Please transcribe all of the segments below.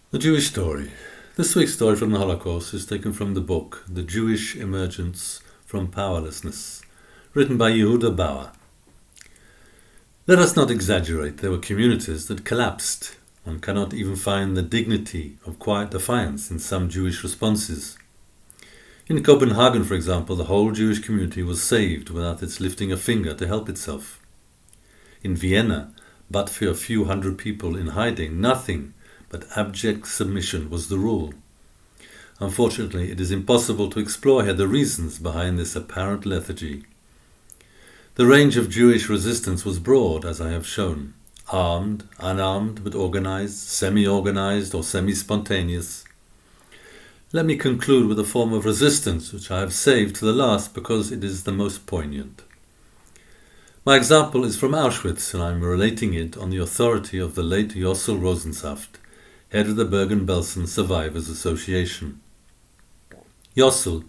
The Jewish Story. This week's story from the Holocaust is taken from the book The Jewish Emergence from Powerlessness, written by Yehuda Bauer. Let us not exaggerate. There were communities that collapsed. One cannot even find the dignity of quiet defiance in some Jewish responses. In Copenhagen, for example, the whole Jewish community was saved without its lifting a finger to help itself. In Vienna, but for a few hundred people in hiding, nothing but abject submission was the rule. Unfortunately, it is impossible to explore here the reasons behind this apparent lethargy. The range of Jewish resistance was broad, as I have shown. Armed, unarmed, but organized, semi-organized or semi-spontaneous. Let me conclude with a form of resistance which I have saved to the last because it is the most poignant. My example is from Auschwitz, and I am relating it on the authority of the late Yossel Rosensaft, head of the Bergen-Belsen Survivors Association. Yossel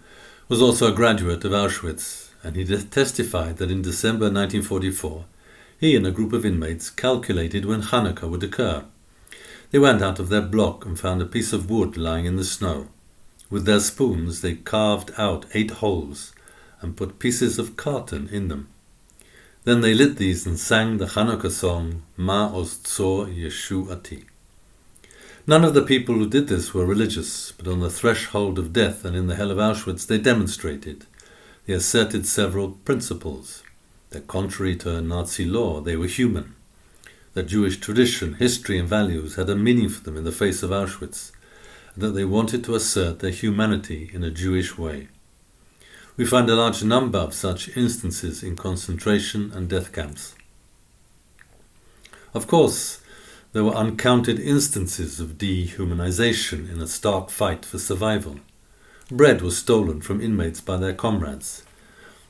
was also a graduate of Auschwitz, and he testified that in December 1944, he and a group of inmates calculated when Hanukkah would occur. They went out of their block and found a piece of wood lying in the snow. With their spoons, they carved out 8 holes and put pieces of carton in them. Then they lit these and sang the Hanukkah song, Ma Oz Tzor Yeshuati. None of the people who did this were religious, but on the threshold of death and in the hell of Auschwitz they demonstrated. They asserted several principles. That contrary to Nazi law, they were human. That Jewish tradition, history and values had a meaning for them in the face of Auschwitz, and that they wanted to assert their humanity in a Jewish way. We find a large number of such instances in concentration and death camps. Of course, there were uncounted instances of dehumanization in a stark fight for survival. Bread was stolen from inmates by their comrades.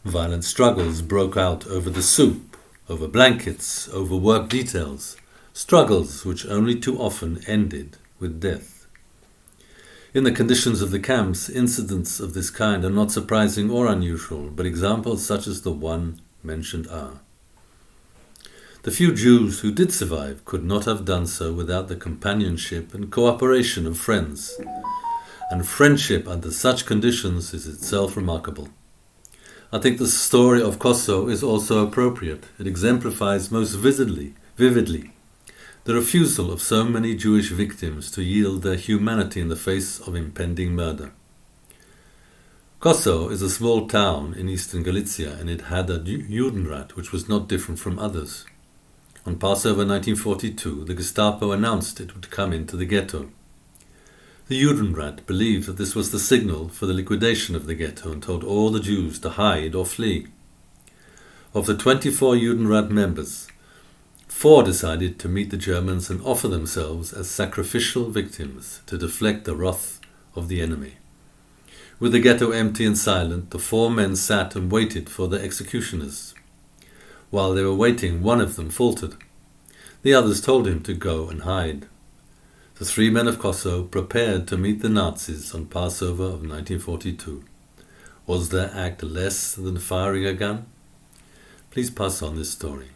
Violent struggles broke out over the soup, over blankets, over work details, struggles which only too often ended with death. In the conditions of the camps, incidents of this kind are not surprising or unusual, but examples such as the one mentioned are. The few Jews who did survive could not have done so without the companionship and cooperation of friends, and friendship under such conditions is itself remarkable. I think the story of Kosovo is also appropriate. It exemplifies most vividly the refusal of so many Jewish victims to yield their humanity in the face of impending murder. Kosovo is a small town in eastern Galicia, and it had a Judenrat which was not different from others. On Passover 1942, the Gestapo announced it would come into the ghetto. The Judenrat believed that this was the signal for the liquidation of the ghetto and told all the Jews to hide or flee. Of the 24 Judenrat members, 4 decided to meet the Germans and offer themselves as sacrificial victims to deflect the wrath of the enemy. With the ghetto empty and silent, the 4 men sat and waited for the executioners. While they were waiting, one of them faltered. The others told him to go and hide. The 3 men of Kosovo prepared to meet the Nazis on Passover of 1942. Was their act less than firing a gun? Please pass on this story.